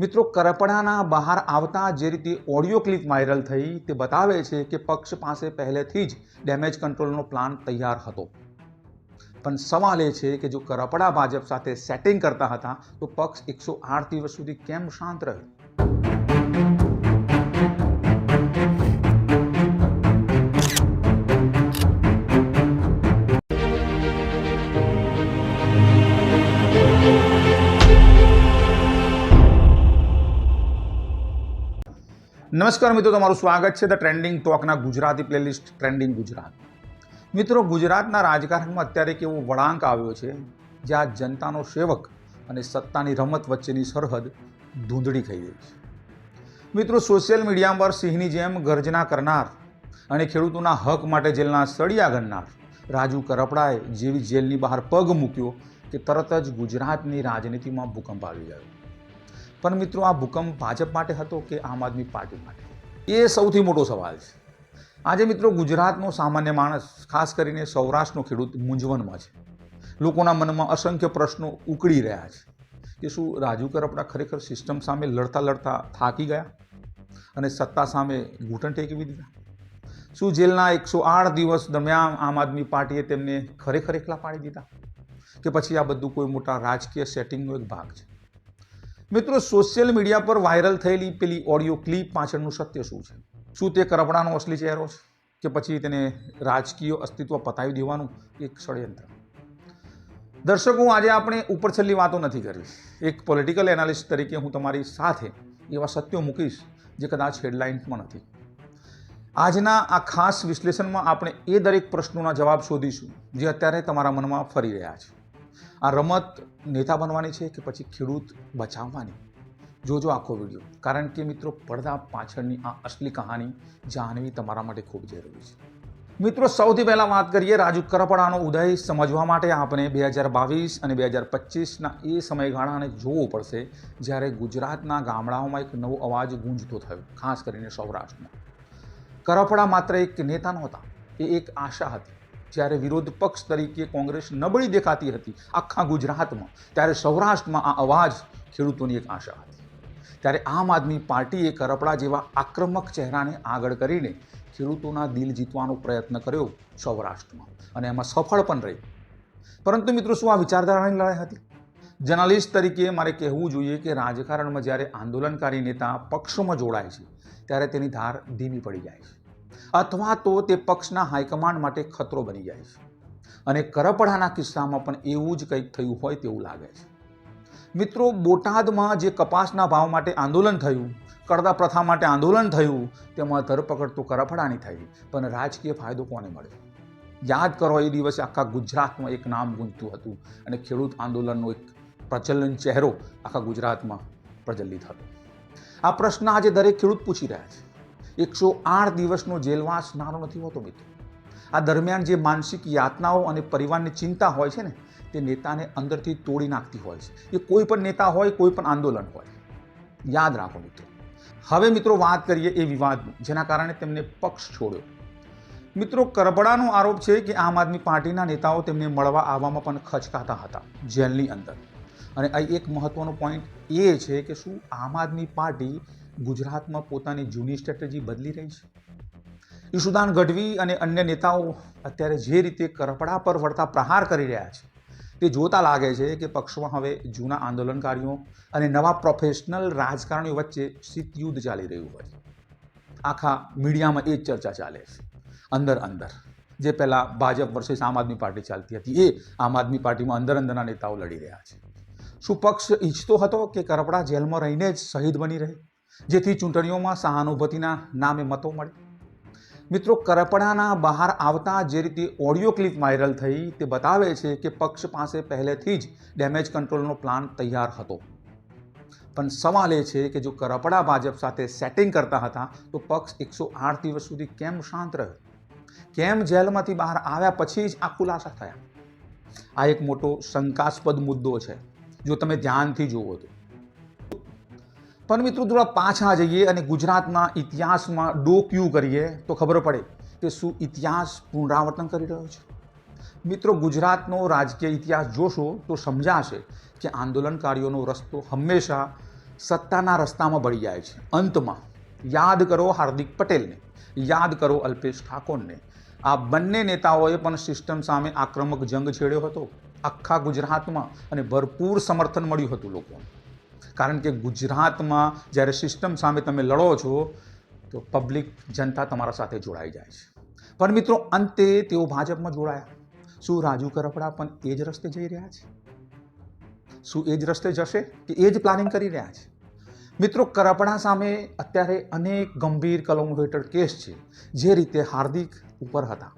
મિત્રો કરપડાના બહાર આવતા જે રીતે ઓડિયો ક્લિપ વાયરલ થઈ તે બતાવે છે કે પક્ષ પાસે પહેલેથી જ ડેમેજ કંટ્રોલનો પ્લાન તૈયાર હતો। પણ સવાલ એ છે કે જો કરપડા ભાજપ સાથે સેટિંગ કરતા હતા તો પક્ષ 108 દિવસ સુધી કેમ શાંત રહ્યો? નમસ્કાર મિત્રો, તમારું સ્વાગત છે ધ ટ્રેન્ડિંગ ટોકના ગુજરાતી પ્લેલિસ્ટ ટ્રેન્ડિંગ ગુજરાત। મિત્રો, ગુજરાતના રાજકારણમાં અત્યારે એક એવો વળાંક આવ્યો છે જ્યાં જનતાનો સેવક અને સત્તાની રમત વચ્ચેની સરહદ ધૂંધળી થઈ ગઈ છે। મિત્રો, સોશિયલ મીડિયા પર સિંહની જેમ ગર્જના કરનાર અને ખેડૂતોના હક માટે જેલના સળિયા ગણનાર રાજુ કરપડાએ જેવી જેલની બહાર પગ મૂક્યો કે તરત જ ગુજરાતની રાજનીતિમાં ભૂકંપ આવી ગયો। પણ મિત્રો, આ ભૂકંપ ભાજપ માટે હતો કે આમ આદમી પાર્ટી માટે? એ સૌથી મોટો સવાલ છે। આજે મિત્રો, ગુજરાતનો સામાન્ય માણસ, ખાસ કરીને સૌરાષ્ટ્રનો ખેડૂત મૂંઝવણમાં છે। લોકોના મનમાં અસંખ્ય પ્રશ્નો ઉકળી રહ્યા છે કે શું રાજુ કરપડા ખરેખર સિસ્ટમ સામે લડતા લડતા થાકી ગયા અને સત્તા સામે ઘૂંટણ ટેકવી દીધા? શું જેલના 108 દિવસ દરમિયાન આમ આદમી પાર્ટીએ તેમને ખરેખર એકલા પાડી દીધા કે પછી આ બધું કોઈ મોટા રાજકીય સેટિંગનો એક ભાગ છે? મિત્રો, સોશિયલ મીડિયા પર વાયરલ થયેલી પેલી ઓડિયો ક્લિપ પાછળનું સત્ય શું છે? શું તે કરપડાનો અસલી ચહેરો છે કે પછી તેને રાજકીય અસ્તિત્વ પતાવી દેવાનું એક ષડયંત્ર? દર્શકો, આજે આપણે ઉપરછલ્લી વાતો નથી કરવી। એક પોલિટિકલ એનાલિસ્ટ તરીકે હું તમારી સાથે એવા સત્યો મૂકીશ જે કદાચ હેડલાઇન્સમાં નથી। આજના આ ખાસ વિશ્લેષણમાં આપણે એ દરેક પ્રશ્નોના જવાબ શોધીશું જે અત્યારે તમારા મનમાં ફરી રહ્યા છે। આ રમત નેતા બનવાની છે કે પછી ખેડૂત બચાવવાની? જોજો આખો વિડીયો, કારણ કે મિત્રો, પડદા પાછળની આ અસલી કહાની જાણવી તમારા માટે ખૂબ જરૂરી છે। મિત્રો, સૌથી પહેલાં વાત કરીએ રાજુ કરપડાનો ઉદય સમજવા માટે આપણે 2022 અને 2025ના એ સમયગાળાને જોવો પડશે જ્યારે ગુજરાતના ગામડાઓમાં એક નવો અવાજ ગુંજતો થયો, ખાસ કરીને સૌરાષ્ટ્રમાં। કરપડા માત્ર એક નેતા નહોતા, એ એક આશા હતી। જ્યારે વિરોધ પક્ષ તરીકે કોંગ્રેસ નબળી દેખાતી હતી આખા ગુજરાતમાં, ત્યારે સૌરાષ્ટ્રમાં આ અવાજ ખેડૂતોની એક આશા હતી। ત્યારે આમ આદમી પાર્ટીએ કરપડા જેવા આક્રમક ચહેરાને આગળ કરીને ખેડૂતોના દિલ જીતવાનો પ્રયત્ન કર્યો સૌરાષ્ટ્રમાં, અને એમાં સફળ પણ રહી। પરંતુ મિત્રો, શું આ વિચારધારાની લડાઈ હતી? જર્નલિસ્ટ તરીકે મારે કહેવું જોઈએ કે રાજકારણમાં જ્યારે આંદોલનકારી નેતા પક્ષમાં જોડાય છે ત્યારે તેની ધાર ધીમી પડી જાય છે, અથવા તો તે પક્ષના હાઈકમાન્ડ માટે ખતરો બની જાય છે। અને કરપડાના કિસ્સામાં પણ એવું જ કંઈક થયું હોય તેવું લાગે છે। મિત્રો, બોટાદમાં જે કપાસના ભાવ માટે આંદોલન થયું, કરડા પ્રથા માટે આંદોલન થયું, તેમાં ધરપકડ તો કરપડાની થઈ, પણ રાજકીય ફાયદો કોને મળ્યો? યાદ કરો, એ દિવસે આખા ગુજરાતમાં એક નામ ગુંજતું હતું અને ખેડૂત આંદોલનનો એક પ્રચલન ચહેરો આખા ગુજરાતમાં પ્રજ્વલિત હતો। આ પ્રશ્ન આજે દરેક ખેડૂત પૂછી રહ્યા છે। 108 દિવસનો જેલવાસ નાનો નથી હોતો મિત્રો। આ દરમિયાન જે માનસિક યાતનાઓ અને પરિવારની ચિંતા હોય છે ને, તે નેતાને અંદરથી તોડી નાખતી હોય છે। એ કોઈ પણ નેતા હોય, કોઈ પણ આંદોલન હોય, યાદ રાખો મિત્રો। હવે મિત્રો, વાત કરીએ એ વિવાદની જેના કારણે તેમને પક્ષ છોડ્યો। મિત્રો, કરપડાનો આરોપ છે કે આમ આદમી પાર્ટીના નેતાઓ તેમને મળવા આવવામાં પણ ખચકાતા હતા જેલની અંદર। અને અહીં એક મહત્વનો પોઈન્ટ એ છે કે શું આમ આદમી પાર્ટી ગુજરાતમાં પોતાની જૂની સ્ટ્રેટેજી બદલી રહી છે? ઈશુદાન ગઢવી અને અન્ય નેતાઓ અત્યારે જે રીતે કરપડા પર વળતા પ્રહાર કરી રહ્યા છે, તે જોતા લાગે છે કે પક્ષમાં હવે જૂના આંદોલનકારીઓ અને નવા પ્રોફેશનલ રાજકારણીઓ વચ્ચે શીત યુદ્ધ ચાલી રહ્યું હોય। આખા મીડિયામાં એ જ ચર્ચા ચાલે છે અંદર અંદર। જે પહેલાં ભાજપ વર્સેસ આમ આદમી પાર્ટી ચાલતી હતી, એ આમ આદમી પાર્ટીમાં અંદર અંદરના નેતાઓ લડી રહ્યા છે। શું પક્ષ ઈચ્છતો હતો કે કરપડા જેલમાં રહીને જ શહીદ બની રહે, જેથી ચૂંટણીઓમાં સહાનુભૂતિના નામે મતો મળે? મિત્રો, કરપડાના બહાર આવતા જે રીતે ઓડિયો ક્લિપ વાયરલ થઈ તે બતાવે છે કે પક્ષ પાસે પહેલેથી જ ડેમેજ કંટ્રોલનો પ્લાન તૈયાર હતો। પણ સવાલ એ છે કે જો કરપડા ભાજપ સાથે સેટિંગ કરતા હતા તો પક્ષ 108 દિવસ સુધી કેમ શાંત રહ્યો? કેમ જેલમાંથી બહાર આવ્યા પછી જ આ ખુલાસા થયા? આ એક મોટો શંકાસ્પદ મુદ્દો છે જો તમે ધ્યાનથી જુઓ તો। પણ મિત્રો, થોડા પાછા જઈએ અને ગુજરાતના ઇતિહાસમાં ડોક્યુ કરીએ તો ખબર પડે કે શું ઇતિહાસ પુનરાવર્તન કરી રહ્યો છે। મિત્રો, ગુજરાતનો રાજકીય ઇતિહાસ જોશો તો સમજાશે કે આંદોલનકારીઓનો રસ્તો હંમેશા સત્તાના રસ્તામાં બળી જાય છે. અંતમાં યાદ કરો હાર્દિક પટેલને, યાદ કરો અલ્પેશ ઠાકોરને. આ બંને નેતાઓએ પણ સિસ્ટમ સામે આક્રમક જંગ છેડ્યો હતો આખા ગુજરાતમાં, અને ભરપૂર સમર્થન મળ્યું હતું લોકોને. કારણ કે ગુજરાતમાં જ્યારે સિસ્ટમ સામે તમે લડો છો તો પબ્લિક જનતા તમારા સાથે જોડાઈ જાય છે. પણ મિત્રો અંતે તેઓ ભાજપમાં જોડાયા. શું રાજુ કરપડા પણ એ જ રસ્તે જઈ રહ્યા છે? શું એ જ રસ્તે જશે કે એ જ પ્લાનિંગ કરી રહ્યા છે? મિત્રો કરપડા સામે અત્યારે અનેક ગંભીર કલમો હેઠળ કેસ છે, જે રીતે હાર્દિક ઉપર હતા.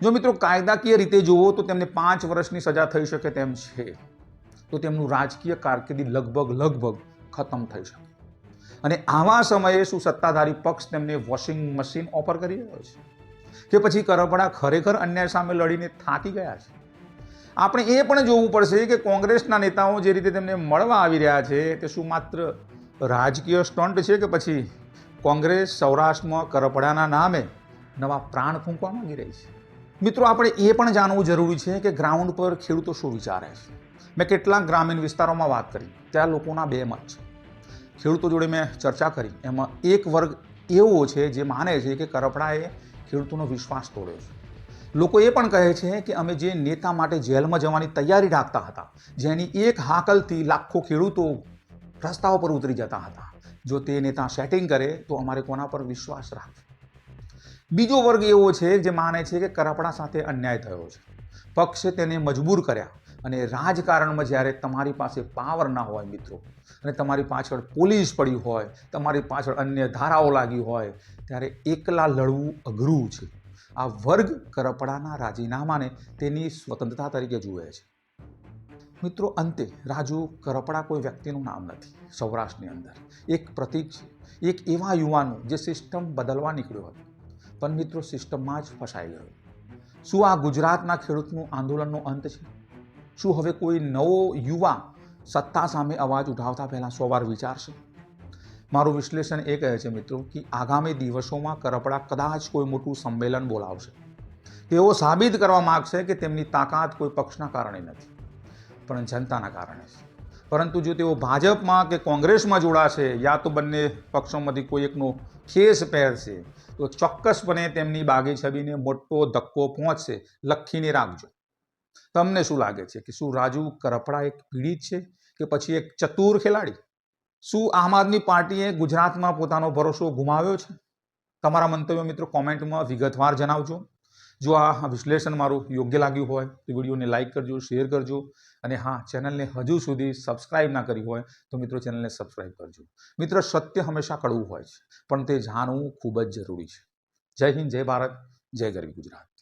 જો મિત્રો કાયદાકીય રીતે જુઓ તો તેમને 5 વર્ષની સજા થઈ શકે તેમ છે, તો તેમનું રાજકીય કારકિર્દી લગભગ ખતમ થઈ શકે. અને આવા સમયે શું સત્તાધારી પક્ષ તેમને વોશિંગ મશીન ઓફર કરી રહ્યો છે, કે પછી કરપડા ખરેખર અન્યાય સામે લડીને થાકી ગયા છે? આપણે એ પણ જોવું પડશે કે કોંગ્રેસના નેતાઓ જે રીતે તેમને મળવા આવી રહ્યા છે તે શું માત્ર રાજકીય સ્ટન્ટ છે, કે પછી કોંગ્રેસ સૌરાષ્ટ્રમાં કરપડાના નામે નવા પ્રાણ ફૂંકવા માંગી રહી છે? મિત્રો આપણે એ પણ જાણવું જરૂરી છે કે ગ્રાઉન્ડ પર ખેડૂતો શું વિચારે છે. મેં કેટલાક ગ્રામીણ વિસ્તારોમાં વાત કરી, ત્યાં લોકોના બે મત છે. ખેડૂતો જોડે મેં ચર્ચા કરી, એમાં એક વર્ગ એવો છે જે માને છે કે કરપડાએ ખેડૂતોનો વિશ્વાસ તોડ્યો છે. લોકો એ પણ કહે છે કે અમે જે નેતા માટે જેલમાં જવાની તૈયારી રાખતા હતા, જેની એક હાકલથી લાખો ખેડૂતો રસ્તાઓ પર ઉતરી જતા હતા, જો તે નેતા સેટિંગ કરે તો અમારે કોના પર વિશ્વાસ રાખવો? બીજો વર્ગ એવો છે જે માને છે કે કરપડા સાથે અન્યાય થયો છે, પક્ષે તેને મજબૂર કર્યા, અને રાજકારણમાં જ્યારે તમારી પાસે પાવર ના હોય મિત્રો, અને તમારી પાછળ પોલીસ પડી હોય, તમારી પાછળ અન્ય ધારાઓ લાગી હોય, ત્યારે એકલા લડવું અઘરું છે. આ વર્ગ કરપડાના રાજીનામાને તેની સ્વતંત્રતા તરીકે જુએ છે. મિત્રો અંતે રાજુ કરપડા કોઈ વ્યક્તિનું નામ નથી. સૌરાષ્ટ્રની અંદર એક પ્રતીક છે, એક એવા યુવાનો જે સિસ્ટમ બદલવા નીકળ્યો હતો, પણ મિત્રો સિસ્ટમમાં જ ફસાઈ ગયો. શું આ ગુજરાતના ખેડૂતનું આંદોલનનો અંત છે? શું હવે કોઈ નવો યુવા સત્તા સામે અવાજ ઉઠાવતા પહેલાં 100 વાર વિચારશે? મારું વિશ્લેષણ એ કહે છે મિત્રો કે આગામી દિવસોમાં કરપડા કદાચ કોઈ મોટું સંમેલન બોલાવશે. તેઓ સાબિત કરવા માગશે કે તેમની તાકાત કોઈ પક્ષના કારણે નથી, પણ જનતાના કારણે છે. પરંતુ જો તેઓ ભાજપમાં કે કોંગ્રેસમાં જોડાશે, યા તો બંને પક્ષોમાંથી કોઈ એકનો ખેસ પહેરશે, તો ચોક્કસપણે તેમની બાગી છબીને મોટો ધક્કો પહોંચશે. લખીને રાખજો. તમને શું લાગે છે કે શું રાજુ કરપડા એક પીડિત છે કે પછી એક ચતુર ખેલાડી? શું આમ આદમી પાર્ટીએ ગુજરાતમાં પોતાનો ભરોસો ગુમાવ્યો છે? તમારા મંતવ્યો મિત્રો કોમેન્ટમાં વિગતવાર જણાવજો. જો આ વિશ્લેષણ મારું યોગ્ય લાગ્યું હોય તો વિડીયોને લાઇક કરજો, શેર કરજો, અને હા, ચેનલને હજુ સુધી સબસ્ક્રાઇબ ના કરી હોય તો મિત્રો ચેનલને સબસ્ક્રાઇબ કરજો. મિત્રો સત્ય હંમેશા કડવું હોય છે, પણ તે જાણવું ખૂબ જ જરૂરી છે. જય હિન્દ, જય ભારત, જય ગરવી ગુજરાત.